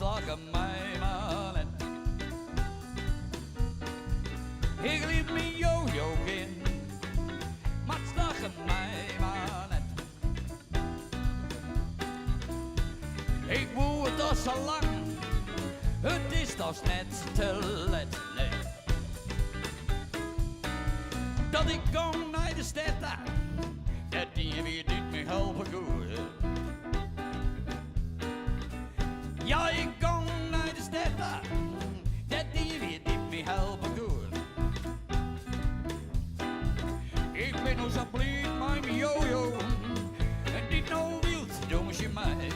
slagen mij maar net. Ik liet mijn jojo in, maar het slagen mij maar net. Ik woe het al zo lang, het is toch net te let, nee. Dat ik kom naar de stad, dat die weer niet meer helpen goed. Ja, ik kom naar de stad, dat die weer niet meer helpen goed. Ik ben nog zo blij met mijn jojo, en niet nou wild, jongens je mij.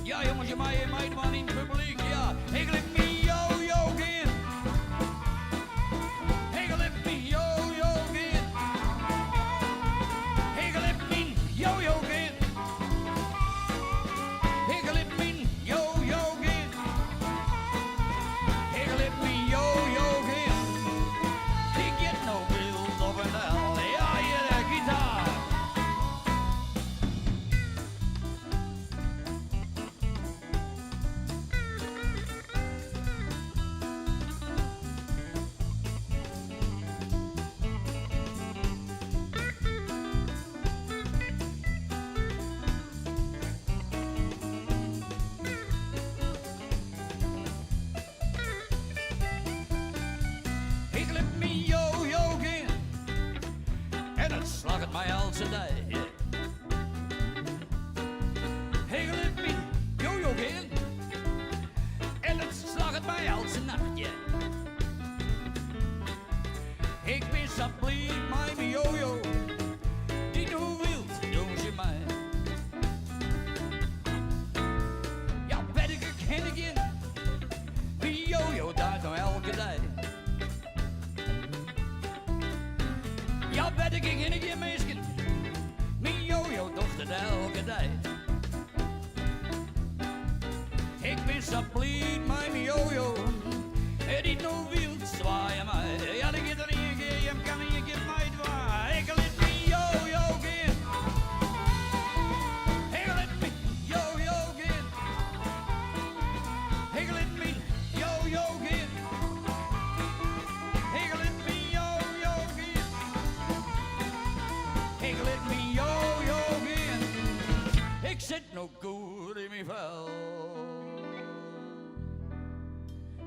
Ja, jongens je mij man in het publiek, ja. Ik liep mijn jojo in. Ik liep mijn jojo in. Ik liep mijn jojo in. Ik liep mijn jojo in. Ik liep mijn jojo in. Ik get no wild op een hel. Ja, hier de gitaar. Ik liep mijn jojo in. En het slag het mij als een dij. Ik liep mijn jojo in. En het slag het mij als een nachtje. Ik ben zo blij met mijn jojo. Die hoe wild doen ze mij. Ja, ben ik ken ik in. Mijn jojo daar nog elke dag. Ja, ben ik ken ik in meisje. Mijn jojo dochter elke dag. Ik ben zo blij met mijn jojo. En die nou wild zwaaien mij. Ja, dan gaat er een keer, je kan een keer mij dwaaien. Ik liet mijn jojo in. Ik liet mijn jojo in. Ik liet mijn jojo in. Ik liet mijn jojo in. Ik liet mijn jojo in. Ik zit nog goed in mijn vel.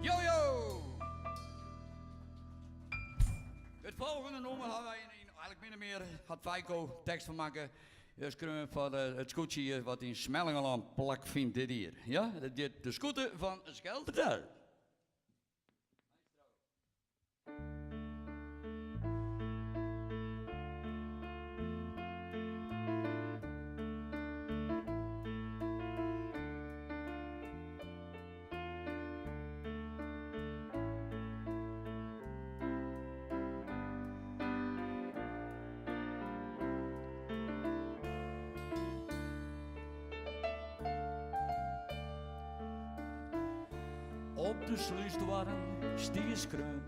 Jojo! Het volgende nummer hadden wij eigenlijk min of meer had Feiko tekst van maken. Dus kunnen we van het scootje wat in Smellingeland plak vindt dit hier. Ja, de scooter van Scheltertuin. Op de sluisdwarren stierskruin.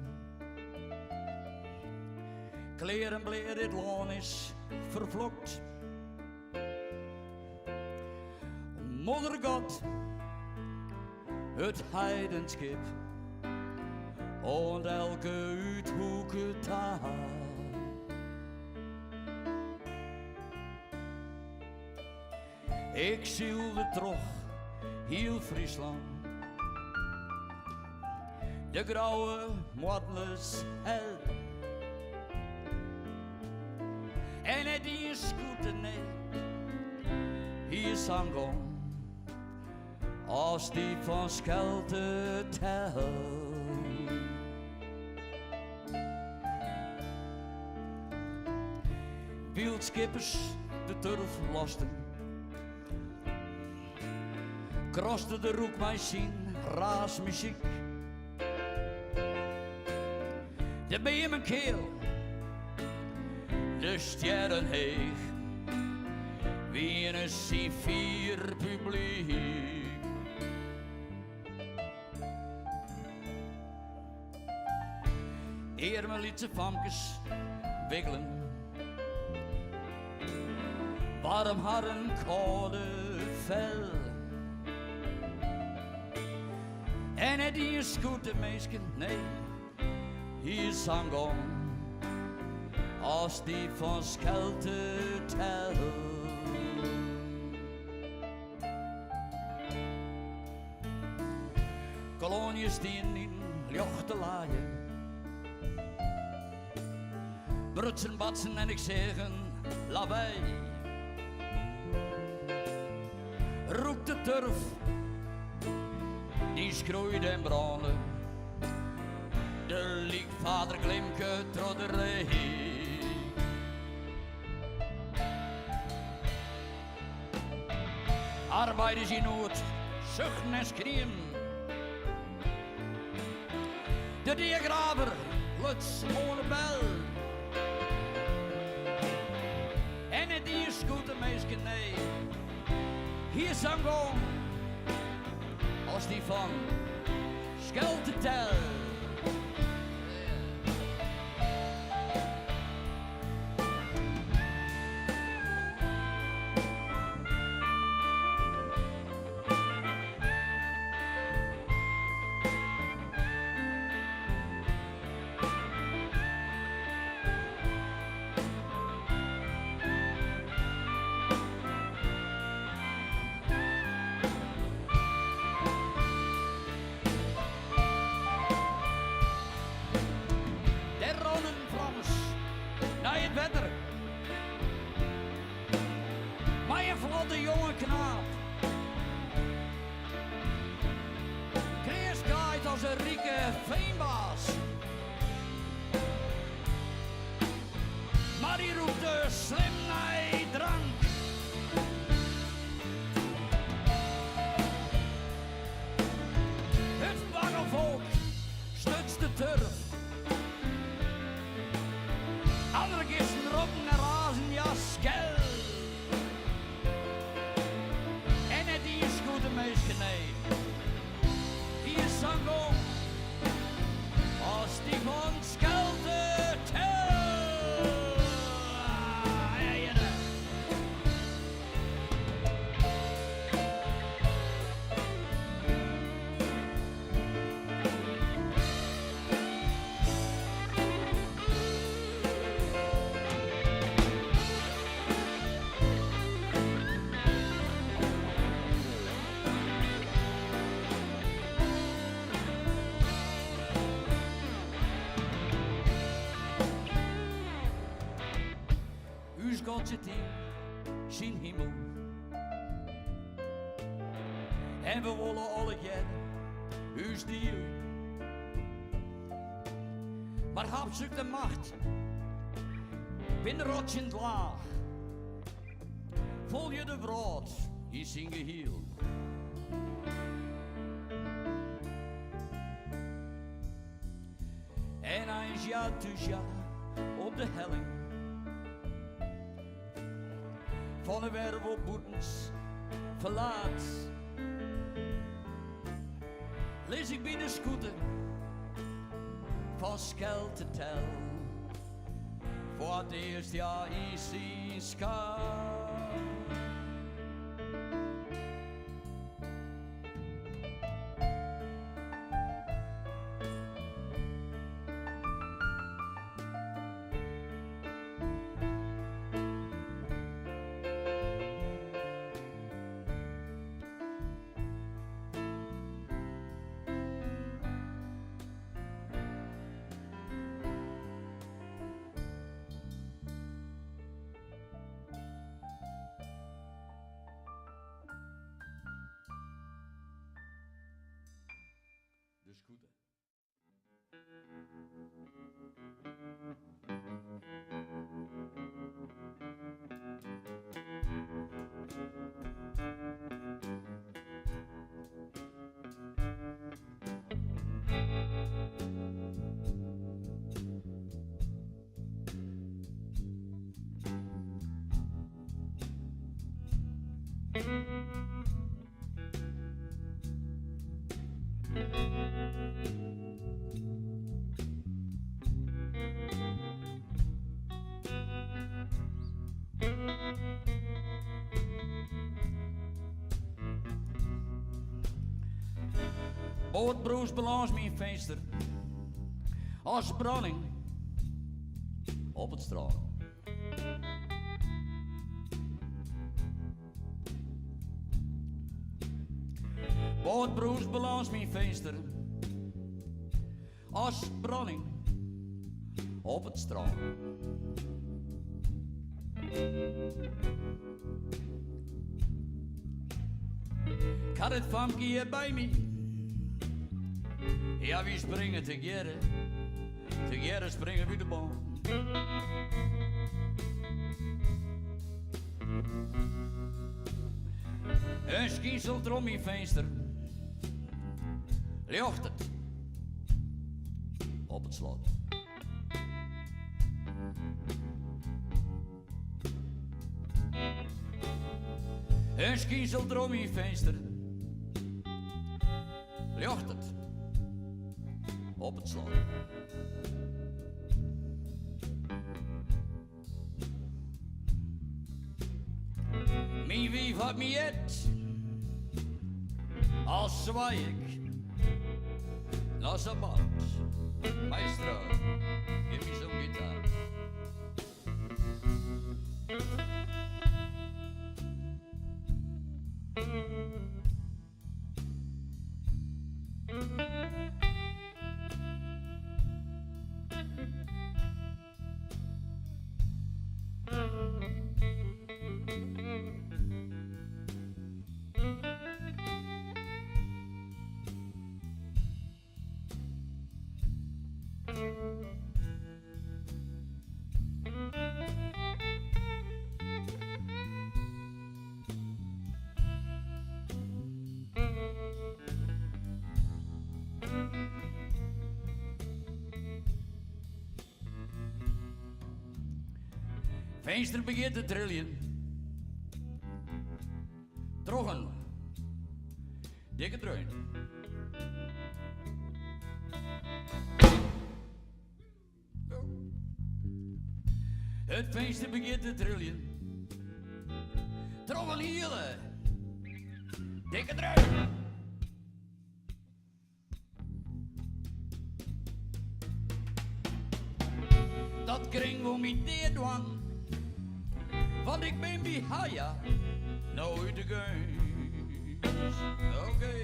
Kleren bleer dit loon is vervlokt. Moeder God, het heidenskip, en elke uithoeke taal. Ik zielde toch heel Friesland. De grauwe modles hel. En het die scooter nee, hier sangon, als die van Schelte tel. Wildskippers de turf losten, kroste de roekmachine, raasmuziek. De ben je mijn keel, de sterren heeg, wie een C4 publiek. Eer me liet ze famkes wiggelen, warm haar een koude vel. En het is goed de meisje, nee, hier zang om. Als die van Schelte telt. Kolonies die in jochte laaien. Brutsen, batsen en ik zeggen, lawaai. Roept de turf, die schroeit en brandde. De liekvader Klimke trot de ree. Arbeiders in nood, zuchten en schreeuwen. De diergraver luidt schone bel. En het is goed de meisje, nee. Hier zang gewoon als die van Schelte tel. Naar het wetter. Maar je vlotte jonge knaap. Chris kijkt als een rieke veenbaas. Maar die roept de slim naar drank. Het bange volk stutst de turf. Andere kisten roppen en razen, ja, skel. En het is goed de meisje, nee. Die is zang om, als die van Schelte tel. God zit in zijn hemel. En we willen alle jaren uw stiel. Maar hap zoekt de macht binnen rotsend laag. Vol je de brood, is zijn geheel. En hij is ja dus ja op de helling. Van de wervelboetens verlaat. Lees ik bij de scooter van Schelte tel. Voor het eerst jaar is hij schaal. Bootbroers balans mijn venster. Als branding op het strand. Bootbroers balans mijn venster. Als branding op het strand. Ik had het van hier bij me. Ja, we springen together. Together springen we de boom. Een schieselt om mijn venster. Licht het op het slot. Een schieselt om mijn venster. Licht het op het slot. Mijn wief had me het. Als zwaai ik naar zijn band. Maestro, geef me zo'n gitaar. Venster begint te trillen. Trochen. Dikke dreun. Het venster begint te trillen. Trochen hielen. Dikke dreun. Dat kring we met deerdwang. Want ik ben bij Haya, nooit de geus. Oké.